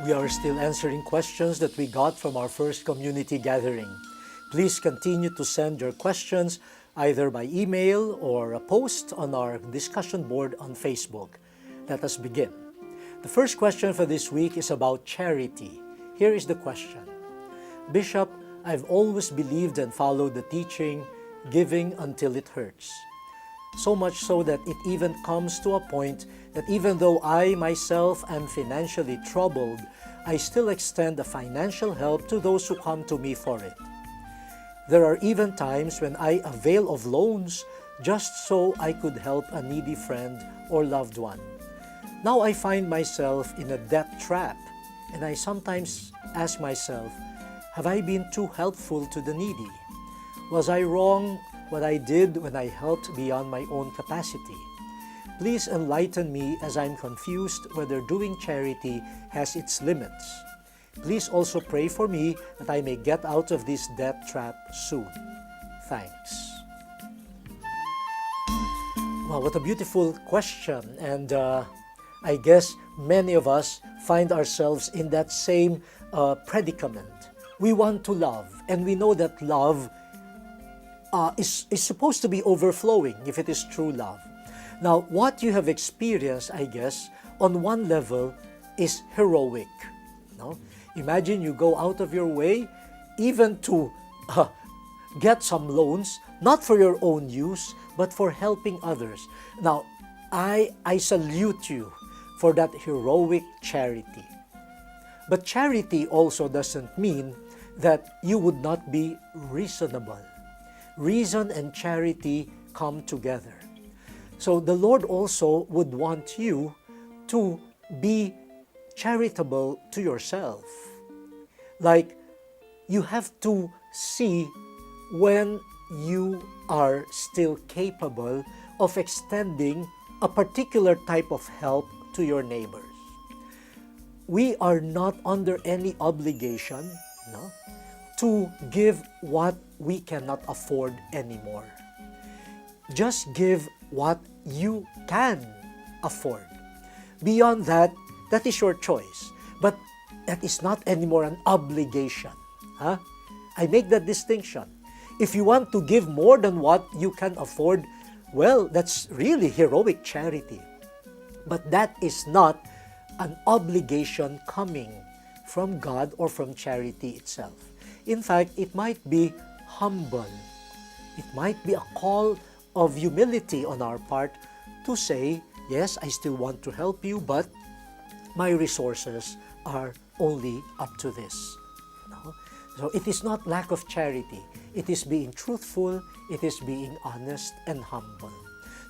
We are still answering questions that we got from our first community gathering. Please continue to send your questions either by email or a post on our discussion board on Facebook. Let us begin. The first question for this week is about charity. Here is the question. Bishop, I've always believed and followed the teaching, giving until it hurts. So much so that it even comes to a point that even though I myself am financially troubled, I still extend the financial help to those who come to me for it. There are even times when I avail of loans just so I could help a needy friend or loved one. Now I find myself in a debt trap, and I sometimes ask myself, have I been too helpful to the needy? Was I wrong what I did when I helped beyond my own capacity? Please enlighten me as I'm confused whether doing charity has its limits. Please also pray for me that I may get out of this debt trap soon. Thanks. Wow, what a beautiful question. And I guess many of us find ourselves in that same predicament. We want to love, and we know that love is supposed to be overflowing if it is true love. Now, what you have experienced, I guess, on one level is heroic. No? Imagine you go out of your way even to get some loans, not for your own use, but for helping others. Now, I salute you for that heroic charity. But charity also doesn't mean that you would not be reasonable. Reason and charity come together. So the Lord also would want you to be charitable to yourself. Like, you have to see when you are still capable of extending a particular type of help to your neighbors. We are not under any obligation, no, to give what we cannot afford anymore. Just give what you can afford. Beyond that, that is your choice. But that is not anymore an obligation. Huh? I make that distinction. If you want to give more than what you can afford, well, that's really heroic charity. But that is not an obligation coming from God or from charity itself. In fact, it might be humble. It might be a call of humility on our part to say, yes, I still want to help you, but my resources are only up to this. No? So it is not lack of charity. It is being truthful. It is being honest and humble.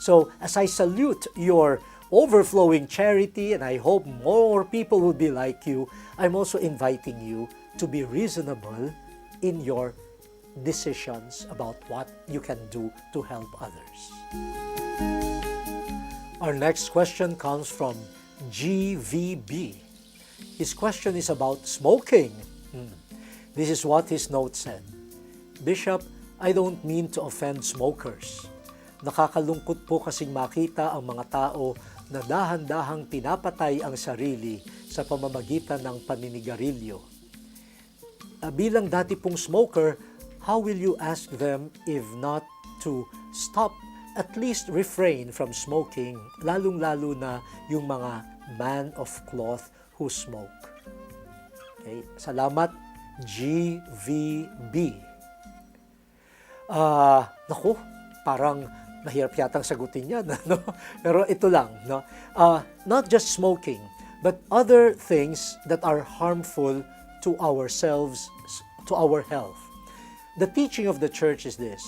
So as I salute your overflowing charity, and I hope more people will be like you, I'm also inviting you to be reasonable in your decisions about what you can do to help others. Our next question comes from GVB. His question is about smoking. This is what his note said. Bishop, I don't mean to offend smokers. Nakakalungkot po kasing makita ang mga tao na dahan-dahang pinapatay ang sarili sa pamamagitan ng paninigarilyo. Bilang dati pong smoker, how will you ask them if not to stop, at least refrain from smoking, lalong-lalo na yung mga man of cloth who smoke? Okay, salamat, GVB. Naku, parang mahirap yatang sagutin yan, no? Pero ito lang, no? Not just smoking, but other things that are harmful to ourselves, to our health. The teaching of the church is this: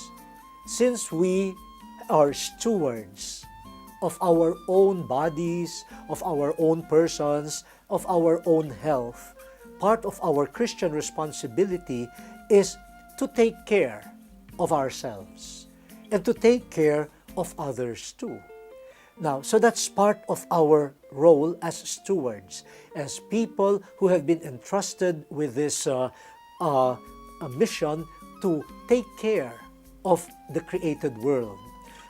since we are stewards of our own bodies, of our own persons, of our own health, part of our Christian responsibility is to take care of ourselves and to take care of others too. Now, so that's part of our role as stewards, as people who have been entrusted with this mission to take care of the created world.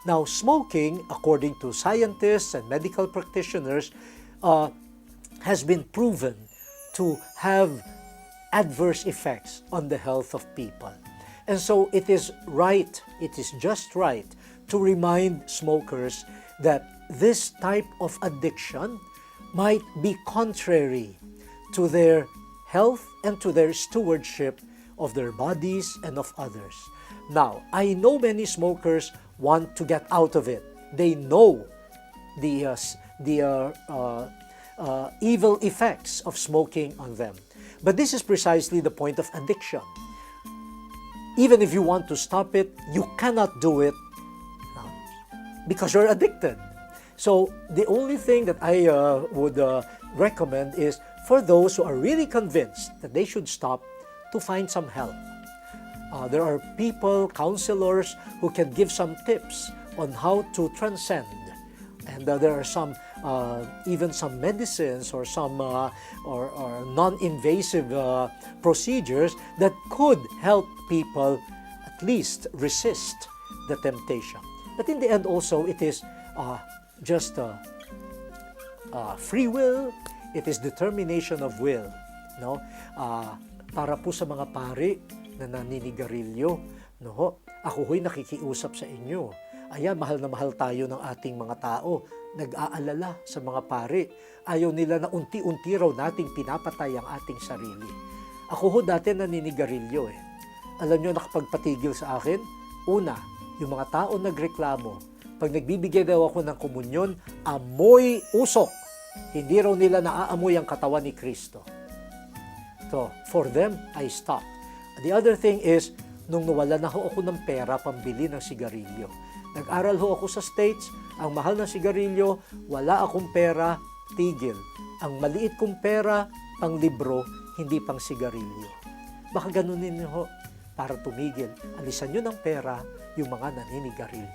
Now, smoking, according to scientists and medical practitioners, has been proven to have adverse effects on the health of people. And so it is just right to remind smokers that this type of addiction might be contrary to their health and to their stewardship of their bodies and of others. Now, I know many smokers want to get out of it. They know the evil effects of smoking on them. But this is precisely the point of addiction. Even if you want to stop it, you cannot do it because you're addicted. So the only thing that I would recommend is for those who are really convinced that they should stop, to find some help. There are people, counselors, who can give some tips on how to transcend. And there are some, even some medicines or some or non-invasive procedures that could help people at least resist the temptation. But in the end also, it is just free will. It is determination of will. No? Para po sa mga pari na naninigarilyo, no? Ako ho'y nakikiusap sa inyo. Ayan, mahal na mahal tayo ng ating mga tao. Nag-aalala sa mga pari. Ayaw nila na unti-unti raw nating pinapatay ang ating sarili. Ako ho dati naninigarilyo eh. Alam nyo, nakapagpatigil sa akin? Una, yung mga tao nagreklamo. Pag nagbibigay daw ako ng komunyon, amoy usok. Hindi raw nila naaamoy ang katawan ni Kristo. So, for them, I stopped. The other thing is, nung nawala na ho ako ng pera pambili ng sigarilyo. Nag-aral ho ako sa States, ang mahal ng sigarilyo, wala akong pera, tigil. Ang maliit kong pera, pang libro, hindi pang sigarilyo. Baka ganunin niyo ho, para tumigil. Alisan nyo ng pera yung mga naninigarilyo.